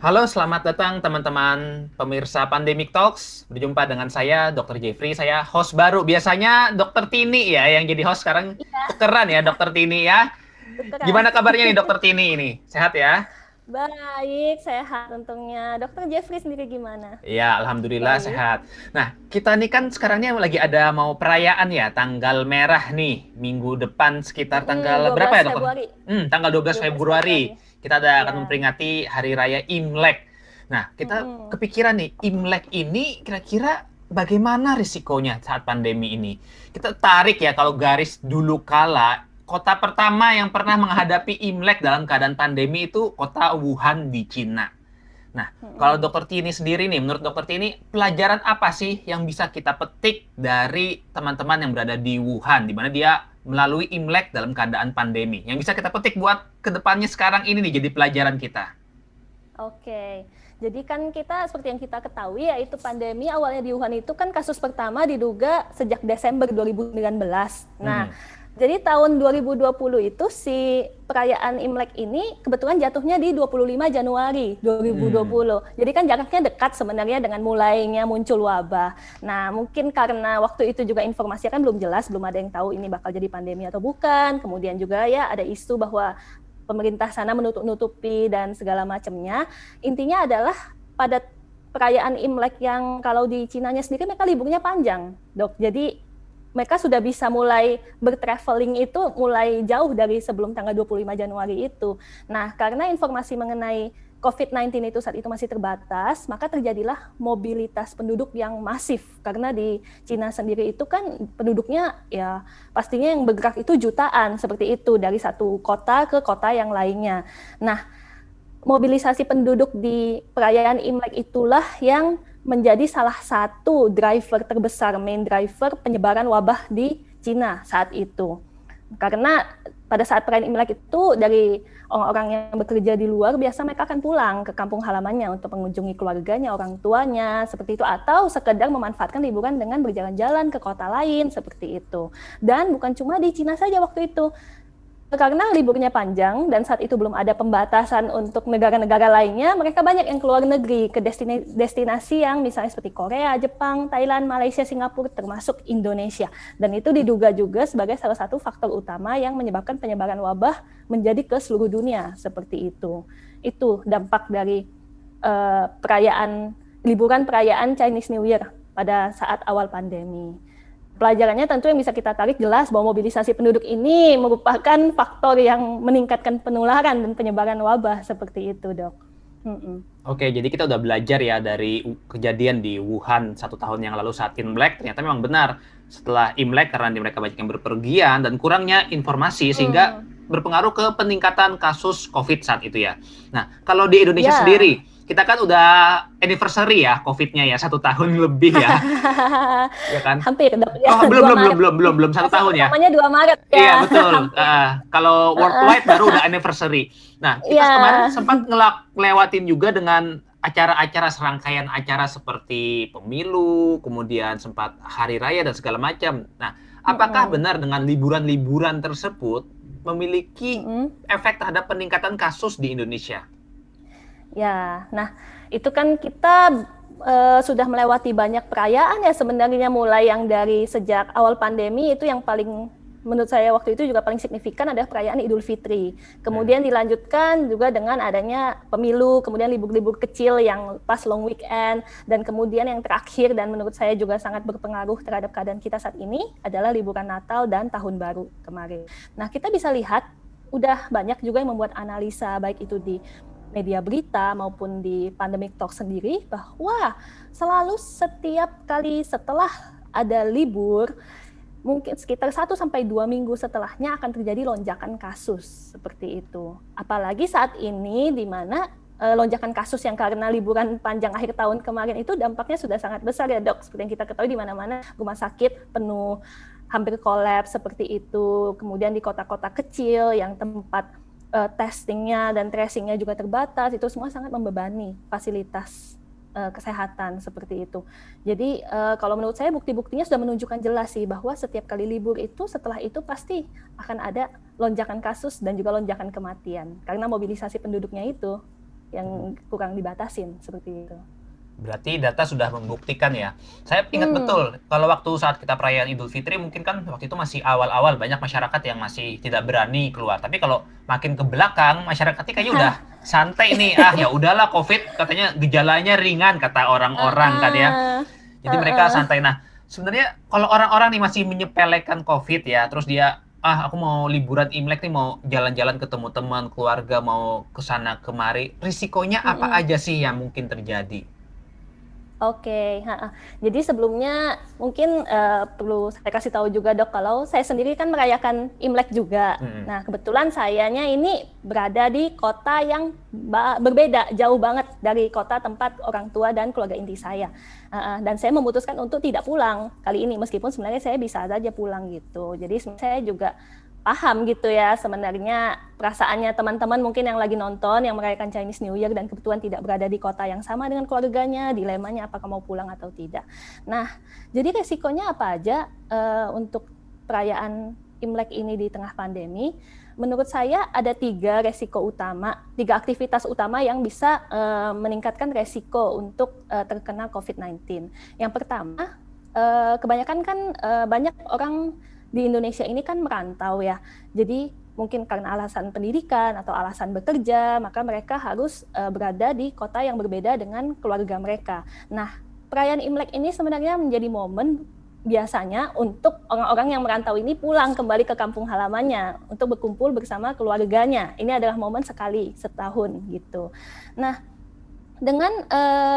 Halo, selamat datang teman-teman pemirsa Pandemic Talks. Berjumpa dengan saya, Dr. Jeffrey. Saya host baru. Biasanya Dr. Tini ya yang jadi host, sekarang Iya, tukeran ya Dr. Tini ya. tukeran. Gimana kabarnya nih Dr. Tini ini? Sehat ya? Baik, sehat untungnya. Dokter Jeffrey sendiri gimana? Ya, alhamdulillah Baik. sehat. Nah, kita nih kan sekarangnya lagi ada mau perayaan ya, tanggal merah nih, minggu depan sekitar tanggal berapa 12 ya, Dokter? Februari. Tanggal 12 12 Februari. Februari. Kita akan Ya. memperingati Hari Raya Imlek. Nah, kita Mm-mm. kepikiran nih, Imlek ini kira-kira bagaimana risikonya saat pandemi ini? Kita tarik ya, kalau garis dulu kala, kota pertama yang pernah menghadapi Imlek dalam keadaan pandemi itu kota Wuhan di Cina. Nah, kalau Mm-mm. Dokter Tini sendiri nih, menurut Dokter Tini, pelajaran apa sih yang bisa kita petik dari teman-teman yang berada di Wuhan, di mana dia melalui Imlek dalam keadaan pandemi? Yang bisa kita petik buat kedepannya sekarang ini nih, jadi pelajaran kita. Oke. Jadi kan kita seperti yang kita ketahui yaitu pandemi awalnya di Wuhan itu kan kasus pertama diduga sejak Desember 2019. Nah, Hmm. jadi tahun 2020 itu si perayaan Imlek ini kebetulan jatuhnya di 25 Januari Hmm. 2020. Jadi kan jaraknya dekat sebenarnya dengan mulainya muncul wabah. Nah, mungkin karena waktu itu juga informasinya kan belum jelas, belum ada yang tahu ini bakal jadi pandemi atau bukan. Kemudian juga ya ada isu bahwa pemerintah sana menutup-nutupi dan segala macamnya. Intinya adalah pada perayaan Imlek yang kalau di Cinanya sendiri mereka liburnya panjang, Dok. Jadi mereka sudah bisa mulai bertraveling itu mulai jauh dari sebelum tanggal 25 Januari itu. Nah, karena informasi mengenai COVID-19 itu saat itu masih terbatas, maka terjadilah mobilitas penduduk yang masif. Karena di Cina sendiri itu kan penduduknya ya pastinya yang bergerak itu jutaan, seperti itu, dari satu kota ke kota yang lainnya. Nah, mobilisasi penduduk di perayaan Imlek itulah yang menjadi salah satu driver terbesar, main driver penyebaran wabah di Cina saat itu. Karena pada saat perayaan Imlek itu dari orang-orang yang bekerja di luar biasa mereka akan pulang ke kampung halamannya untuk mengunjungi keluarganya, orang tuanya, seperti itu, atau sekedar memanfaatkan liburan dengan berjalan-jalan ke kota lain seperti itu. Dan bukan cuma di Cina saja waktu itu, karena liburnya panjang dan saat itu belum ada pembatasan untuk negara-negara lainnya, mereka banyak yang keluar negeri ke destinasi yang misalnya seperti Korea, Jepang, Thailand, Malaysia, Singapura, termasuk Indonesia. Dan itu diduga juga sebagai salah satu faktor utama yang menyebabkan penyebaran wabah menjadi ke seluruh dunia seperti itu. Itu dampak dari perayaan liburan perayaan Chinese New Year pada saat awal pandemi. Pelajarannya tentu yang bisa kita tarik jelas bahwa mobilisasi penduduk ini merupakan faktor yang meningkatkan penularan dan penyebaran wabah seperti itu, Dok. Mm-mm. Oke, jadi kita udah belajar ya dari kejadian di Wuhan 1 tahun yang lalu saat Imlek. Ternyata memang benar setelah Imlek karena mereka banyak yang berpergian dan kurangnya informasi sehingga Mm. berpengaruh ke peningkatan kasus COVID saat itu ya. Nah, kalau di Indonesia Ya, sendiri, kita kan udah anniversary ya COVID-nya ya 1 tahun lebih ya, ya kan? hampir, Dok. Ya, Oh, belum, 2 belum, belum, Maret. belum, belum, belum satu Kasus tahun ya. pertamanya 2 Maret Iya, ya, betul. hampir. Kalau Uh, worldwide baru udah anniversary. Nah, kita kemarin ya, sempat ngelewatin juga dengan acara-acara serangkaian acara seperti pemilu, kemudian sempat hari raya dan segala macam. Nah, apakah mm-mm. benar dengan liburan-liburan tersebut memiliki Mm-mm. efek terhadap peningkatan kasus di Indonesia? Ya, nah itu kan kita sudah melewati banyak perayaan ya sebenarnya mulai yang dari sejak awal pandemi itu yang paling menurut saya waktu itu juga paling signifikan adalah perayaan Idul Fitri. Hmm. Kemudian dilanjutkan juga dengan adanya pemilu, kemudian libur-libur kecil yang pas long weekend, dan kemudian yang terakhir dan menurut saya juga sangat berpengaruh terhadap keadaan kita saat ini adalah liburan Natal dan Tahun Baru kemarin. Nah, kita bisa lihat udah banyak juga yang membuat analisa baik itu di media berita maupun di Pandemic Talk sendiri bahwa selalu setiap kali setelah ada libur mungkin sekitar 1 sampai 2 minggu setelahnya akan terjadi lonjakan kasus seperti itu. Apalagi saat ini di mana lonjakan kasus yang karena liburan panjang akhir tahun kemarin itu dampaknya sudah sangat besar ya, Dok. Seperti yang kita ketahui di mana-mana rumah sakit penuh, hampir kolaps seperti itu. Kemudian di kota-kota kecil yang tempat testingnya dan tracingnya juga terbatas, itu semua sangat membebani fasilitas kesehatan seperti itu. Jadi kalau menurut saya bukti-buktinya sudah menunjukkan jelas sih bahwa setiap kali libur itu setelah itu pasti akan ada lonjakan kasus dan juga lonjakan kematian karena mobilisasi penduduknya itu. yang kurang dibatasin seperti itu. Berarti data sudah membuktikan ya. Saya ingat betul kalau waktu saat kita perayaan Idul Fitri mungkin kan waktu itu masih awal-awal banyak masyarakat yang masih tidak berani keluar. Tapi kalau makin ke belakang masyarakatnya kayaknya udah santai nih. Ah ya udahlah COVID katanya gejalanya ringan kata orang-orang kan ya. Jadi mereka santai. Nah, sebenarnya kalau orang-orang nih masih menyepelekan COVID ya, terus dia aku mau liburan Imlek nih mau jalan-jalan ketemu teman, keluarga, mau ke sana kemari, risikonya apa aja sih yang mungkin terjadi? Oke, jadi sebelumnya mungkin perlu saya kasih tahu juga Dok, kalau saya sendiri kan merayakan Imlek juga. Nah, kebetulan sayanya ini berada di kota yang berbeda, jauh banget dari kota tempat orang tua dan keluarga inti saya. Dan saya memutuskan untuk tidak pulang kali ini, meskipun sebenarnya saya bisa saja pulang gitu. Jadi saya juga paham gitu ya sebenarnya perasaannya teman-teman mungkin yang lagi nonton yang merayakan Chinese New Year dan kebetulan tidak berada di kota yang sama dengan keluarganya, dilemanya apakah mau pulang atau tidak. Nah, jadi resikonya apa aja untuk perayaan Imlek ini di tengah pandemi? Menurut saya ada 3 resiko utama, 3 aktivitas utama yang bisa meningkatkan resiko untuk terkena COVID-19. Yang pertama, kebanyakan kan banyak orang di Indonesia ini kan merantau ya, jadi mungkin karena alasan pendidikan atau alasan bekerja, maka mereka harus berada di kota yang berbeda dengan keluarga mereka. Nah, perayaan Imlek ini sebenarnya menjadi momen biasanya untuk orang-orang yang merantau ini pulang kembali ke kampung halamannya untuk berkumpul bersama keluarganya. Ini adalah momen sekali setahun gitu. Nah, dengan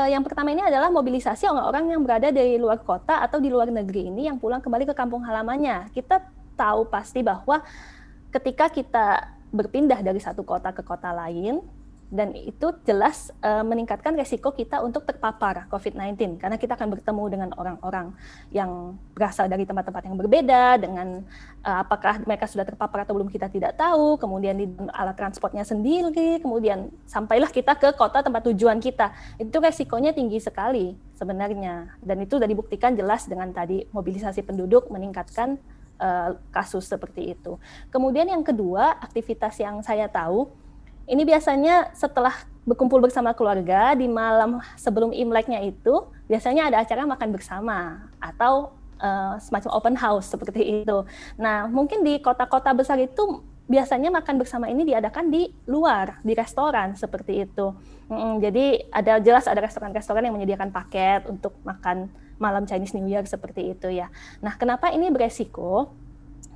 yang pertama ini adalah mobilisasi orang-orang yang berada di luar kota atau di luar negeri ini yang pulang kembali ke kampung halamannya. Kita tahu pasti bahwa ketika kita berpindah dari satu kota ke kota lain, dan itu jelas meningkatkan resiko kita untuk terpapar COVID-19 karena kita akan bertemu dengan orang-orang yang berasal dari tempat-tempat yang berbeda, dengan apakah mereka sudah terpapar atau belum kita tidak tahu, kemudian di alat transportnya sendiri, kemudian sampailah kita ke kota tempat tujuan kita. Itu resikonya tinggi sekali sebenarnya, dan itu sudah dibuktikan jelas dengan tadi mobilisasi penduduk meningkatkan kasus seperti itu. Kemudian yang kedua, aktivitas yang saya tahu ini biasanya setelah berkumpul bersama keluarga di malam sebelum Imleknya itu biasanya ada acara makan bersama atau semacam open house seperti itu. Nah, mungkin di kota-kota besar itu biasanya makan bersama ini diadakan di luar, di restoran seperti itu. Jadi jelas ada restoran-restoran yang menyediakan paket untuk makan malam Chinese New Year seperti itu ya. Nah, kenapa ini beresiko?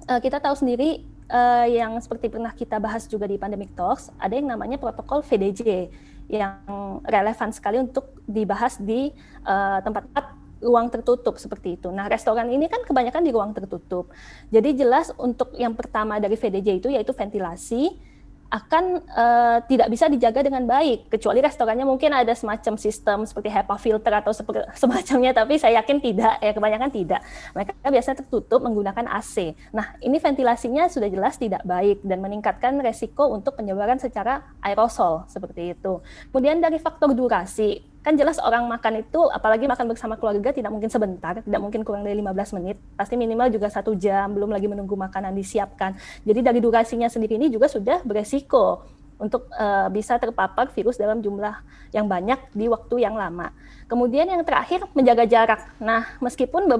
Kita tahu sendiri yang seperti pernah kita bahas juga di Pandemic Talks, ada yang namanya protokol VDJ yang relevan sekali untuk dibahas di tempat-tempat ruang tertutup seperti itu. Nah, restoran ini kan kebanyakan di ruang tertutup. Jadi jelas untuk yang pertama dari VDJ itu yaitu ventilasi akan tidak bisa dijaga dengan baik, kecuali restorannya mungkin ada semacam sistem seperti HEPA filter atau semacamnya, tapi saya yakin tidak, ya kebanyakan tidak. Mereka biasanya tertutup menggunakan AC. Nah, ini ventilasinya sudah jelas tidak baik dan meningkatkan resiko untuk penyebaran secara aerosol seperti itu. Kemudian dari faktor durasi, kan jelas orang makan itu, apalagi makan bersama keluarga tidak mungkin sebentar, tidak mungkin kurang dari 15 menit, pasti minimal juga 1 jam, belum lagi menunggu makanan disiapkan. Jadi dari durasinya sendiri ini juga sudah beresiko untuk bisa terpapar virus dalam jumlah yang banyak di waktu yang lama. Kemudian yang terakhir, menjaga jarak. Nah, meskipun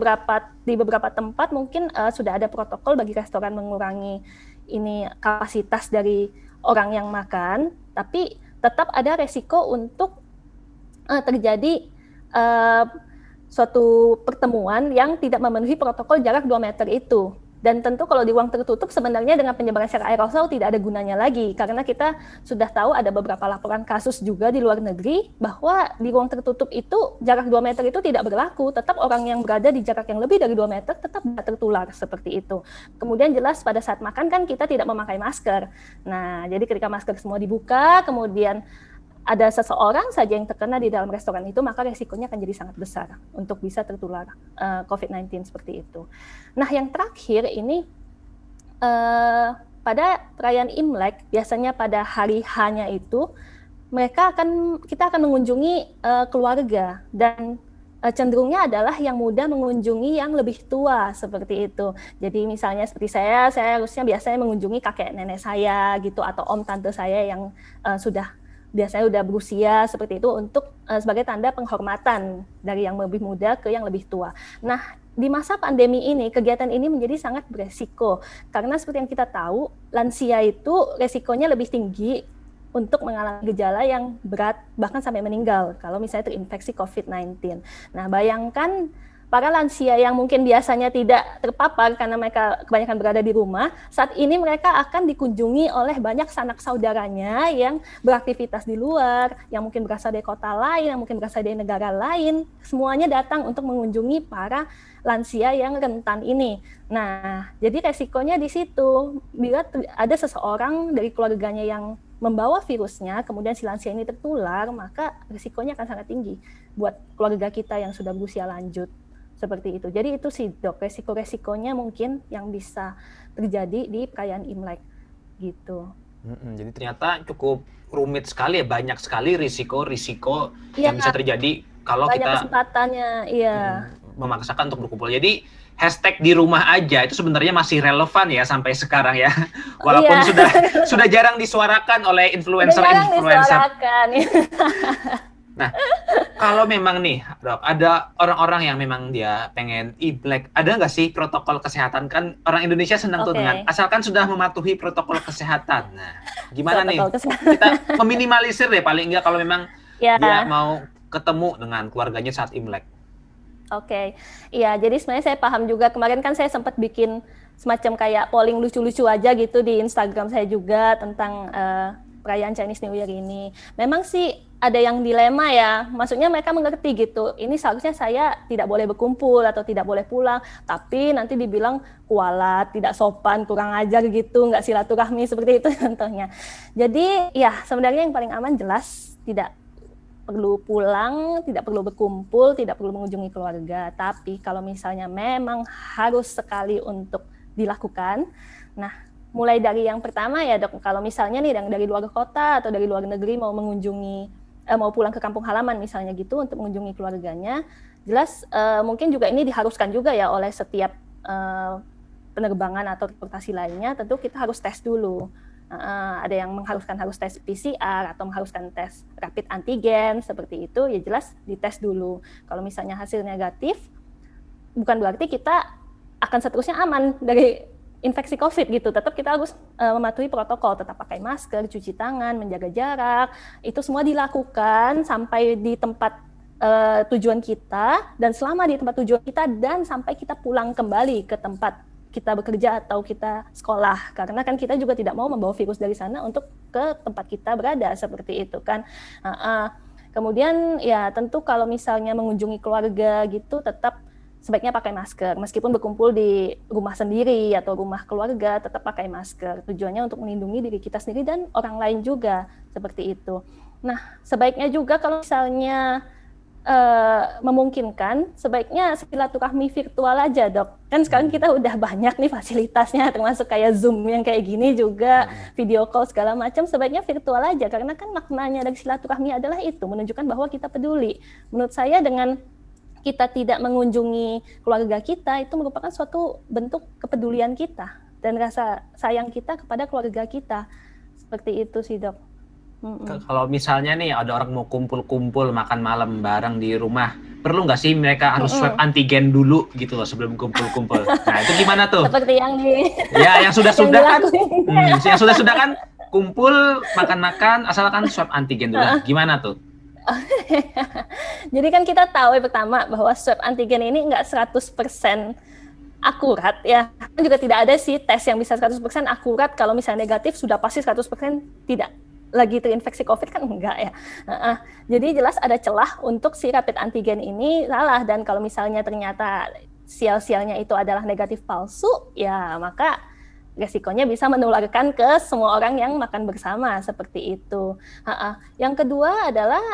di beberapa tempat mungkin sudah ada protokol bagi restoran mengurangi ini kapasitas dari orang yang makan, tapi tetap ada resiko untuk terjadi suatu pertemuan yang tidak memenuhi protokol jarak 2 meter itu. Dan tentu kalau di ruang tertutup sebenarnya dengan penyebaran secara aerosol tidak ada gunanya lagi, karena kita sudah tahu ada beberapa laporan kasus juga di luar negeri bahwa di ruang tertutup itu jarak 2 meter itu tidak berlaku, tetap orang yang berada di jarak yang lebih dari 2 meter tetap tertular seperti itu. Kemudian jelas pada saat makan kan kita tidak memakai masker. Nah, jadi ketika masker semua dibuka, kemudian ada seseorang saja yang terkena di dalam restoran itu, maka resikonya akan jadi sangat besar untuk bisa tertular COVID-19 seperti itu. Nah, yang terakhir ini pada perayaan Imlek, biasanya pada hari H-nya itu, kita akan mengunjungi keluarga, dan cenderungnya adalah yang muda mengunjungi yang lebih tua seperti itu. Jadi misalnya seperti saya harusnya biasanya mengunjungi kakek nenek saya gitu, atau om tante saya yang sudah biasanya udah berusia seperti itu untuk sebagai tanda penghormatan dari yang lebih muda ke yang lebih tua. Nah, di masa pandemi ini kegiatan ini menjadi sangat beresiko karena seperti yang kita tahu lansia itu resikonya lebih tinggi untuk mengalami gejala yang berat bahkan sampai meninggal kalau misalnya terinfeksi COVID-19. Nah, bayangkan para lansia yang mungkin biasanya tidak terpapar karena mereka kebanyakan berada di rumah, saat ini mereka akan dikunjungi oleh banyak sanak saudaranya yang beraktivitas di luar, yang mungkin berasal dari kota lain, yang mungkin berasal dari negara lain, semuanya datang untuk mengunjungi para lansia yang rentan ini. Nah, jadi resikonya di situ. Bila ada seseorang dari keluarganya yang membawa virusnya, kemudian si lansia ini tertular, maka risikonya akan sangat tinggi buat keluarga kita yang sudah berusia lanjut. Seperti itu. Jadi itu sih dok, resiko-resikonya mungkin yang bisa terjadi di perayaan Imlek gitu. Jadi ternyata cukup rumit sekali ya, banyak sekali risiko-risiko yang bisa terjadi kalau banyak kita kesempatannya, memaksakan untuk berkumpul. Jadi hashtag di rumah aja itu sebenarnya masih relevan ya sampai sekarang ya, walaupun sudah jarang disuarakan oleh influencer. Nah, kalau memang nih, dok, ada orang-orang yang memang dia pengen Imlek, ada nggak sih protokol kesehatan? Kan orang Indonesia senang tuh dengan asalkan sudah mematuhi protokol kesehatan. Nah, gimana nih kita meminimalisir deh paling nggak kalau memang dia mau ketemu dengan keluarganya saat Imlek. Iya, jadi sebenarnya saya paham juga. Kemarin kan saya sempat bikin semacam kayak polling lucu-lucu aja gitu di Instagram saya juga tentang perayaan Chinese New Year ini. Memang sih ada yang dilema ya, maksudnya mereka mengerti gitu, ini seharusnya saya tidak boleh berkumpul atau tidak boleh pulang, tapi nanti dibilang kualat, tidak sopan, kurang ajar gitu, nggak silaturahmi seperti itu contohnya. Jadi ya sebenarnya yang paling aman jelas tidak perlu pulang, tidak perlu berkumpul, tidak perlu mengunjungi keluarga. Tapi kalau misalnya memang harus sekali untuk dilakukan, nah mulai dari yang pertama ya dok, kalau misalnya nih dari luar kota atau dari luar negeri mau mengunjungi, mau pulang ke kampung halaman misalnya gitu untuk mengunjungi keluarganya, jelas mungkin juga ini diharuskan juga ya oleh setiap penerbangan atau transportasi lainnya, tentu kita harus tes dulu. Ada yang mengharuskan harus tes PCR atau mengharuskan tes rapid antigen seperti itu, ya jelas dites dulu. Kalau misalnya hasil negatif, bukan berarti kita akan seterusnya aman dari infeksi COVID gitu, tetap kita harus mematuhi protokol, tetap pakai masker, cuci tangan, menjaga jarak, itu semua dilakukan sampai di tempat tujuan kita, dan selama di tempat tujuan kita dan sampai kita pulang kembali ke tempat kita bekerja atau kita sekolah, karena kan kita juga tidak mau membawa virus dari sana untuk ke tempat kita berada, seperti itu kan. Kemudian ya tentu kalau misalnya mengunjungi keluarga gitu, tetap sebaiknya pakai masker, meskipun berkumpul di rumah sendiri atau rumah keluarga, tetap pakai masker. Tujuannya untuk melindungi diri kita sendiri dan orang lain juga, seperti itu. Nah, sebaiknya juga kalau misalnya memungkinkan, sebaiknya silaturahmi virtual aja dok. Kan sekarang kita udah banyak nih fasilitasnya, termasuk kayak Zoom yang kayak gini juga, video call segala macam, sebaiknya virtual aja. Karena kan maknanya dari silaturahmi adalah itu, menunjukkan bahwa kita peduli. Menurut saya dengan kita tidak mengunjungi keluarga kita, itu merupakan suatu bentuk kepedulian kita dan rasa sayang kita kepada keluarga kita. Seperti itu sih dok. Kalau misalnya nih ada orang mau kumpul-kumpul makan malam bareng di rumah, perlu nggak sih mereka harus swab antigen dulu gitu loh sebelum kumpul-kumpul? Nah itu gimana tuh? Seperti yang yang sudah-sudah kan, yang sudah-sudah kan kumpul makan-makan asalkan swab antigen dulu. Gimana tuh? Jadi kan kita tahu pertama bahwa swab antigen ini nggak 100% akurat ya. Juga tidak ada sih tes yang bisa 100% akurat, kalau misalnya negatif sudah pasti 100% tidak lagi terinfeksi COVID, kan enggak ya. Jadi jelas ada celah untuk si rapid antigen ini salah, dan kalau misalnya ternyata sial-sialnya itu adalah negatif palsu, ya maka resikonya bisa menularkan ke semua orang yang makan bersama, seperti itu. Yang kedua adalah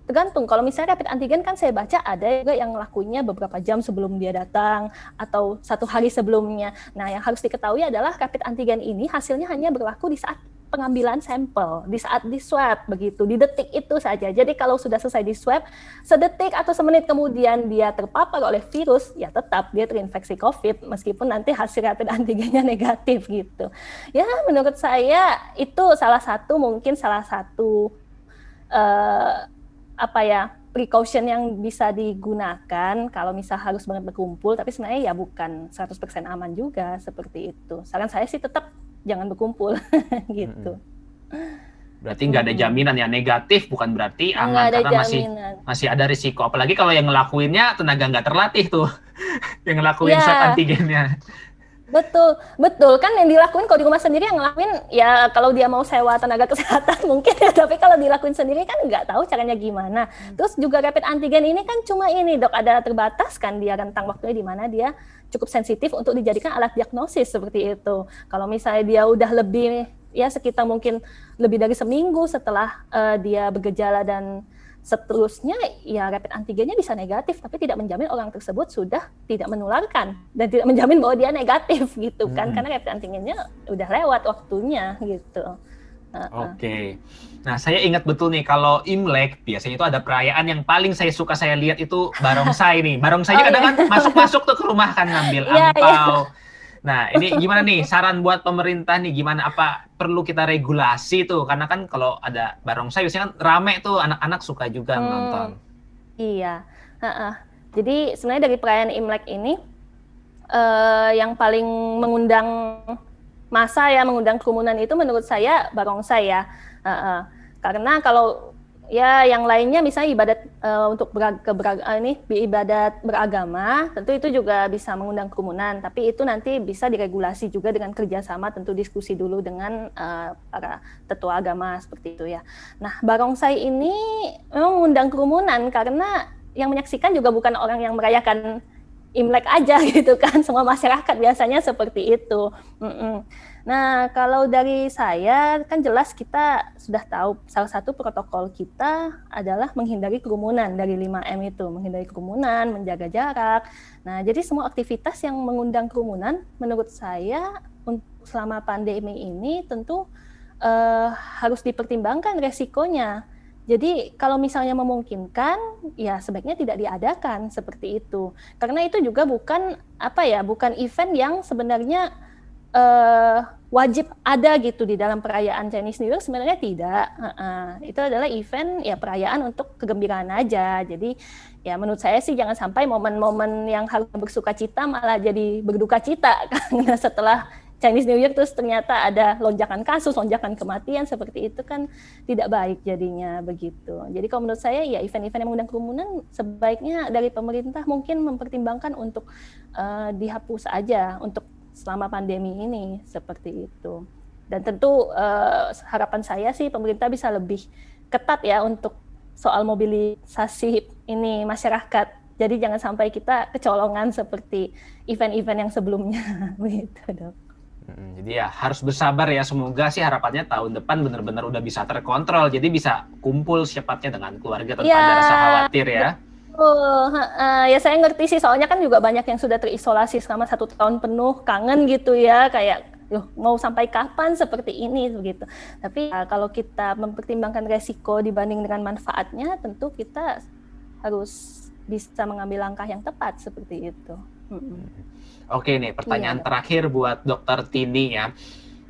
tergantung, kalau misalnya rapid antigen kan saya baca ada juga yang lakunya beberapa jam sebelum dia datang atau 1 hari sebelumnya. Nah yang harus diketahui adalah rapid antigen ini hasilnya hanya berlaku di saat pengambilan sampel di saat di swab begitu, di detik itu saja. Jadi kalau sudah selesai di swab, sedetik atau semenit kemudian dia terpapar oleh virus, ya tetap dia terinfeksi COVID meskipun nanti hasil rapid antigennya negatif gitu. Ya menurut saya itu mungkin salah satu precaution yang bisa digunakan kalau misal harus banget berkumpul, tapi sebenarnya ya bukan 100% aman juga seperti itu. Saran saya sih tetap jangan berkumpul gitu. Berarti nggak ada jaminan ya, negatif bukan berarti aman, karena masih ada risiko. Apalagi kalau yang ngelakuinnya tenaga nggak terlatih tuh, yang ngelakuin swab antigennya. Betul kan yang dilakuin kalau di rumah sendiri yang ngelakuin ya kalau dia mau sewa tenaga kesehatan mungkin ya, tapi kalau dilakuin sendiri kan nggak tahu caranya gimana. Terus juga rapid antigen ini kan cuma ini dok, ada terbatas kan dia rentang waktunya di mana dia cukup sensitif untuk dijadikan alat diagnosis seperti itu. Kalau misalnya dia udah lebih ya sekitar mungkin lebih dari seminggu setelah dia bergejala dan seterusnya, ya rapid antigennya bisa negatif, tapi tidak menjamin orang tersebut sudah tidak menularkan dan tidak menjamin bahwa dia negatif gitu kan, karena rapid antigennya udah lewat waktunya gitu. Oke. Nah, saya ingat betul nih kalau Imlek biasanya itu ada perayaan yang paling saya lihat itu barongsai nih. Barongsai kadang kan masuk-masuk tuh ke rumah kan ngambil angpau. Nah, ini gimana nih saran buat pemerintah nih, gimana, apa perlu kita regulasi tuh? Karena kan kalau ada barongsai biasanya kan rame tuh, anak-anak suka juga nonton. Iya. Jadi sebenarnya dari perayaan Imlek ini yang paling mengundang massa ya, mengundang kerumunan itu menurut saya barongsai ya. Karena kalau ya yang lainnya misalnya ibadat untuk ibadat beragama, tentu itu juga bisa mengundang kerumunan, tapi itu nanti bisa diregulasi juga dengan kerjasama, tentu diskusi dulu dengan para tetua agama seperti itu ya. Nah, barongsai ini memang mengundang kerumunan karena yang menyaksikan juga bukan orang yang merayakan Imlek aja gitu kan, semua masyarakat biasanya seperti itu. Nah, kalau dari saya kan jelas kita sudah tahu salah satu protokol kita adalah menghindari kerumunan dari 5M itu, menghindari kerumunan, menjaga jarak. Nah, jadi semua aktivitas yang mengundang kerumunan menurut saya untuk selama pandemi ini tentu harus dipertimbangkan resikonya. Jadi kalau misalnya memungkinkan, ya sebaiknya tidak diadakan seperti itu. Karena itu juga bukan event yang sebenarnya wajib ada gitu di dalam perayaan Chinese New Year, sebenarnya tidak. Itu adalah event ya perayaan untuk kegembiraan aja. Jadi ya menurut saya sih jangan sampai momen-momen yang harus bersukacita malah jadi berduka cita karena setelah Chinese New Year terus ternyata ada lonjakan kasus, lonjakan kematian, seperti itu kan tidak baik jadinya begitu. Jadi kalau menurut saya ya event-event yang mengundang kerumunan sebaiknya dari pemerintah mungkin mempertimbangkan untuk dihapus aja untuk selama pandemi ini seperti itu. Dan tentu harapan saya sih pemerintah bisa lebih ketat ya untuk soal mobilisasi ini masyarakat. Jadi jangan sampai kita kecolongan seperti event-event yang sebelumnya begitu, Dok. Jadi ya harus bersabar ya, semoga sih harapannya tahun depan benar-benar udah bisa terkontrol, jadi bisa kumpul secepatnya dengan keluarga tanpa ada rasa khawatir ya. Ya saya ngerti sih, soalnya kan juga banyak yang sudah terisolasi selama 1 tahun penuh, kangen gitu ya, kayak mau sampai kapan seperti ini begitu. Tapi kalau kita mempertimbangkan resiko dibanding dengan manfaatnya, tentu kita harus bisa mengambil langkah yang tepat seperti itu. Oke nih, pertanyaan terakhir buat Dokter Tini ya.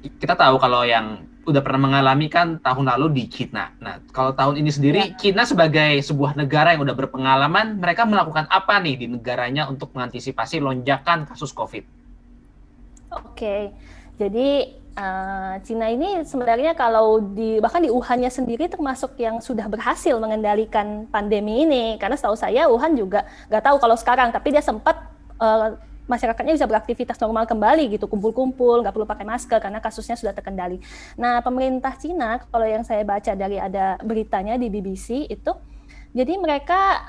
Kita tahu kalau yang udah pernah mengalami kan tahun lalu di Cina. Nah, kalau tahun ini sendiri, Cina sebagai sebuah negara yang udah berpengalaman, mereka melakukan apa nih di negaranya untuk mengantisipasi lonjakan kasus COVID? Oke, jadi Cina ini sebenarnya kalau bahkan di Wuhan-nya sendiri termasuk yang sudah berhasil mengendalikan pandemi ini. Karena setahu saya Wuhan juga nggak tahu kalau sekarang, tapi dia sempat masyarakatnya bisa beraktivitas normal kembali gitu, kumpul-kumpul, nggak perlu pakai masker karena kasusnya sudah terkendali. Nah, pemerintah Cina, kalau yang saya baca dari ada beritanya di BBC itu, jadi mereka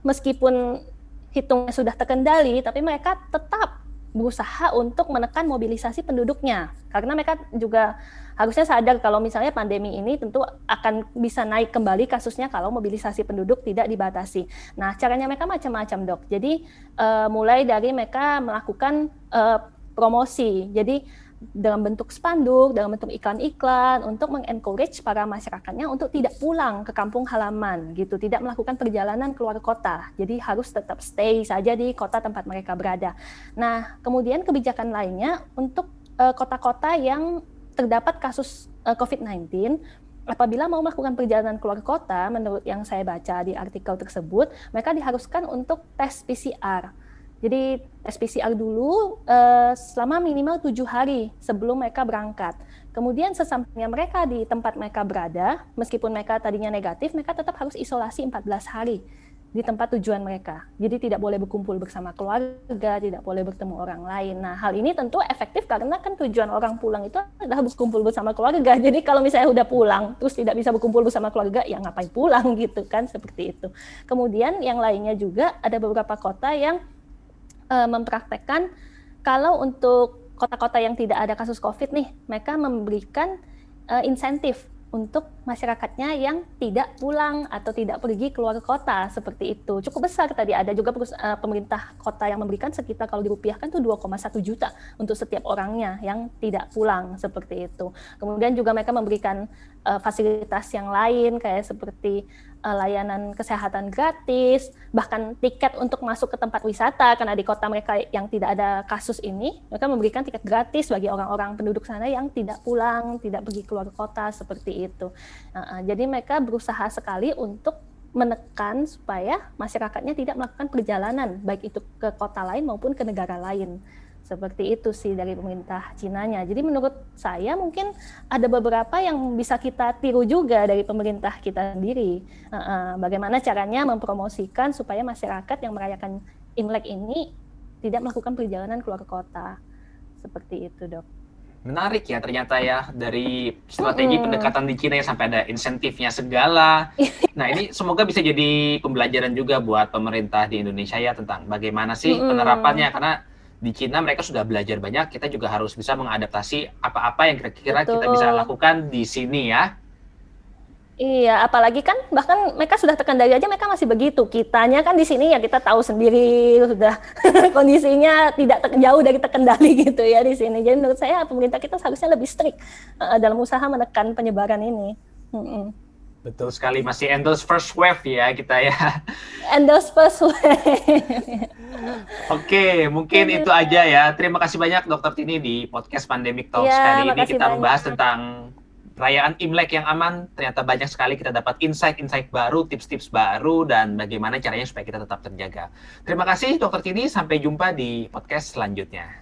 meskipun hitungnya sudah terkendali, tapi mereka tetap berusaha untuk menekan mobilisasi penduduknya. Karena mereka juga harusnya sadar kalau misalnya pandemi ini tentu akan bisa naik kembali kasusnya kalau mobilisasi penduduk tidak dibatasi. Nah, caranya mereka macam-macam, Dok. Jadi mulai dari mereka melakukan promosi. Jadi dalam bentuk spanduk, dalam bentuk iklan-iklan untuk mengencourage para masyarakatnya untuk tidak pulang ke kampung halaman gitu, tidak melakukan perjalanan keluar kota. Jadi harus tetap stay saja di kota tempat mereka berada. Nah, kemudian kebijakan lainnya untuk kota-kota yang terdapat kasus COVID-19, apabila mau melakukan perjalanan keluar kota, menurut yang saya baca di artikel tersebut, mereka diharuskan untuk tes PCR. Jadi tes PCR dulu selama minimal 7 hari sebelum mereka berangkat. Kemudian sesampainya mereka di tempat mereka berada, meskipun mereka tadinya negatif, mereka tetap harus isolasi 14 hari di tempat tujuan mereka. Jadi tidak boleh berkumpul bersama keluarga, tidak boleh bertemu orang lain. Nah, hal ini tentu efektif karena kan tujuan orang pulang itu adalah berkumpul bersama keluarga. Jadi kalau misalnya udah pulang, terus tidak bisa berkumpul bersama keluarga, ya ngapain pulang gitu kan, seperti itu. Kemudian yang lainnya juga ada beberapa kota yang mempraktekkan kalau untuk kota-kota yang tidak ada kasus COVID nih, mereka memberikan insentif untuk masyarakatnya yang tidak pulang atau tidak pergi keluar kota, seperti itu. Cukup besar tadi, ada juga pemerintah kota yang memberikan sekitar kalau dirupiahkan tuh 2,1 juta untuk setiap orangnya yang tidak pulang, seperti itu. Kemudian juga mereka memberikan fasilitas yang lain kayak seperti layanan kesehatan gratis, bahkan tiket untuk masuk ke tempat wisata, karena di kota mereka yang tidak ada kasus ini, mereka memberikan tiket gratis bagi orang-orang penduduk sana yang tidak pulang, tidak pergi keluar kota, seperti itu. Jadi mereka berusaha sekali untuk menekan supaya masyarakatnya tidak melakukan perjalanan, baik itu ke kota lain maupun ke negara lain. Seperti itu sih dari pemerintah Cinanya. Jadi menurut saya mungkin ada beberapa yang bisa kita tiru juga dari pemerintah kita sendiri. Bagaimana caranya mempromosikan supaya masyarakat yang merayakan Imlek ini tidak melakukan perjalanan keluar kota. Seperti itu, Dok. Menarik ya ternyata ya, dari strategi pendekatan di Cina yang sampai ada insentifnya segala. Nah, ini semoga bisa jadi pembelajaran juga buat pemerintah di Indonesia ya tentang bagaimana sih penerapannya, karena di Cina mereka sudah belajar banyak, kita juga harus bisa mengadaptasi apa-apa yang kira-kira kita bisa lakukan di sini ya. Iya, apalagi kan bahkan mereka sudah terkendali aja mereka masih begitu. Kitanya kan di sini ya kita tahu sendiri sudah kondisinya tidak jauh dari terkendali gitu ya di sini. Jadi menurut saya pemerintah kita seharusnya lebih strict dalam usaha menekan penyebaran ini. Betul sekali, masih endorse first wave ya kita ya. Endorse first wave. Oke, mungkin itu aja ya. Terima kasih banyak Dr. Tini di podcast Pandemic Talks kali ini. Kita membahas tentang perayaan Imlek yang aman. Ternyata banyak sekali kita dapat insight-insight baru, tips-tips baru, dan bagaimana caranya supaya kita tetap terjaga. Terima kasih Dr. Tini, sampai jumpa di podcast selanjutnya.